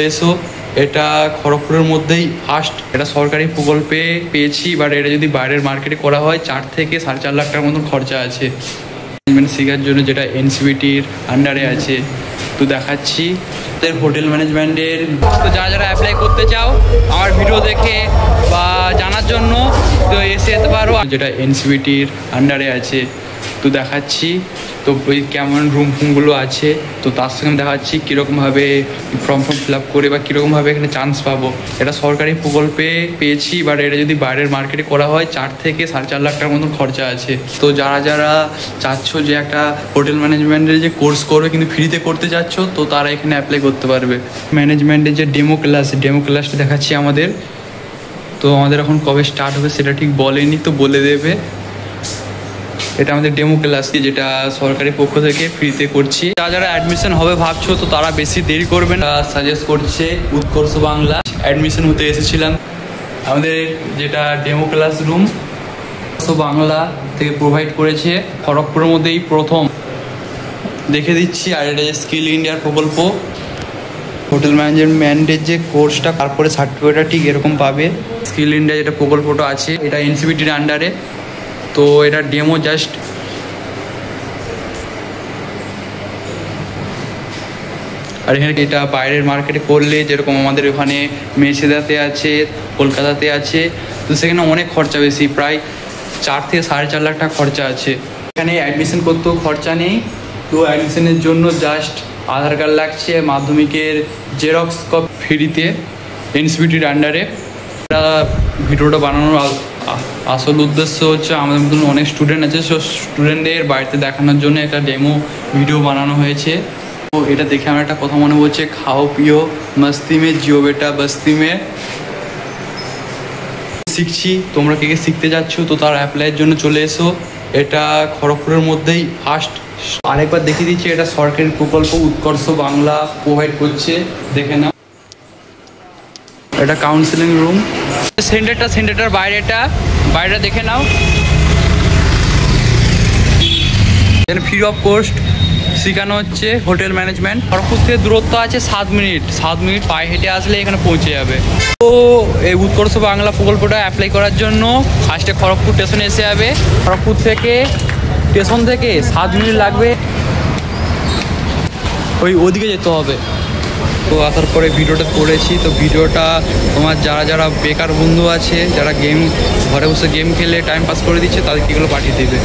এসো। এটা খড়গপুরের মধ্যেই ফার্স্ট এটা সরকারি প্রকল্পে পেয়েছি। বাট এটা যদি বাইরের মার্কেটে করা হয় 4 থেকে 4.5 লাখ টাকার মতন খরচা আছে ম্যানেজমেন্ট শেখার জন্য, যেটা এনসিবিটির আন্ডারে আছে। তো দেখাচ্ছি হোটেল ম্যানেজমেন্টের। তো যারা অ্যাপ্লাই করতে চাও আমার ভিডিও দেখে বা জানার জন্য তো এসে যেতে পারো, যেটা এনসিবিটির আন্ডারে আছে। তো দেখাচ্ছি তো ওই কেমন রুম ফুমগুলো আছে, তো তার সঙ্গে দেখাচ্ছি কীরকমভাবে ফর্ম ফিল আপ করে বা কীরকমভাবে এখানে চান্স পাবো। এটা সরকারি প্রকল্পে পেয়েছি, বাট এটা যদি বাইরের মার্কেটে করা হয় 4 থেকে 4.5 লাখ টাকার মতন খরচা আছে। তো যারা চাচ্ছ যে একটা হোটেল ম্যানেজমেন্টের যে কোর্স করবে কিন্তু ফ্রিতে করতে চাচ্ছ, তো তারা এখানে অ্যাপ্লাই করতে পারবে। ম্যানেজমেন্টের যে ডেমো ক্লাসটা দেখাচ্ছি আমাদের। তো আমাদের এখন কবে স্টার্ট হবে সেটা ঠিক বলেনি, তো বলে দেবে। এটা আমাদের ডেমো ক্লাস যেটা সরকারি পক্ষ থেকে ফ্রিতে করছি। যারা অ্যাডমিশন হবে ভাবছো তো তারা বেশি দেরি করবে না। সাজেস্ট করছে উৎকর্ষ বাংলা। অ্যাডমিশন হতে এসেছিলাম আমাদের যেটা ডেমো ক্লাস রুম বাংলা থেকে প্রোভাইড করেছে। খড়গপুরের মধ্যেই প্রথম দেখে দিচ্ছি। আর এটা যে স্কিল ইন্ডিয়ার প্রকল্প, হোটেল ম্যানেজমেন্টের যে কোর্সটা তারপরে সার্টিফিকেটটা ঠিক এরকম পাবে। স্কিল ইন্ডিয়া যেটা প্রকল্পটা আছে এটা এনসিবিটির আন্ডারে। তো এটা ডেমো জাস্ট। আর এখানে এটা বাইরের মার্কেটে করলে যেরকম আমাদের ওখানে মেছেদাতে আছে, কলকাতাতে আছে, তো সেখানে অনেক খরচা বেশি, প্রায় 4 থেকে 4.5 লাখ টাকা খরচা আছে। এখানে অ্যাডমিশন করতেও খরচা নেই। তো অ্যাডমিশনের জন্য জাস্ট আধার কার্ড লাগছে, মাধ্যমিকের জেরক্স কপি ফ্রিতে এনসিবিটির আন্ডারে। ভিডিওটা বানানোর আসল উদ্দেশ্য হচ্ছে আমাদের মতন অনেক স্টুডেন্ট আছে, সো স্টুডেন্টদের বাড়িতে দেখানোর জন্য একটা ডেমো ভিডিও বানানো হয়েছে। তো এটা দেখে আমার একটা কথা মনে পড়ছে, খাও পিও মস্তি মে জিও বেটা বস্তি মে। শিখছি, তোমরা কে শিখতে যাচ্ছ তো তার অ্যাপ্লাইয়ের জন্য চলে এসো। এটা খড়গপুরের মধ্যেই ফার্স্ট। আরেকবার দেখিয়ে দিচ্ছি, এটা সরকারি প্রকল্প উৎকর্ষ বাংলা প্রোভাইড করছে, দেখে নাও। এটা কাউন্সিলিং রুম। সেন্টারটার বাইরেটা দেখে নাও। এখানে ফ্রি অফ কস্ট শেখানো হচ্ছে হোটেল ম্যানেজমেন্ট। খড়গপুর থেকে দূরত্ব আছে 7 মিনিট পায়ে হেঁটে আসলে এখানে পৌঁছে যাবে। তো এই উৎকর্ষ বাংলা প্রকল্পটা অ্যাপ্লাই করার জন্য ফার্স্টে খড়গপুর স্টেশনে এসে যাবে। খড়গপুর থেকে স্টেশন থেকে 7 মিনিট লাগবে, ওদিকে যেতে হবে। তো আসার পরে ভিডিওটা করেছি। তো ভিডিওটা তোমার যারা বেকার বন্ধু আছে, যারা ঘরে বসে গেম খেলে টাইম পাস করে দিচ্ছে, তাদেরকে এগুলো পাঠিয়ে দেবে।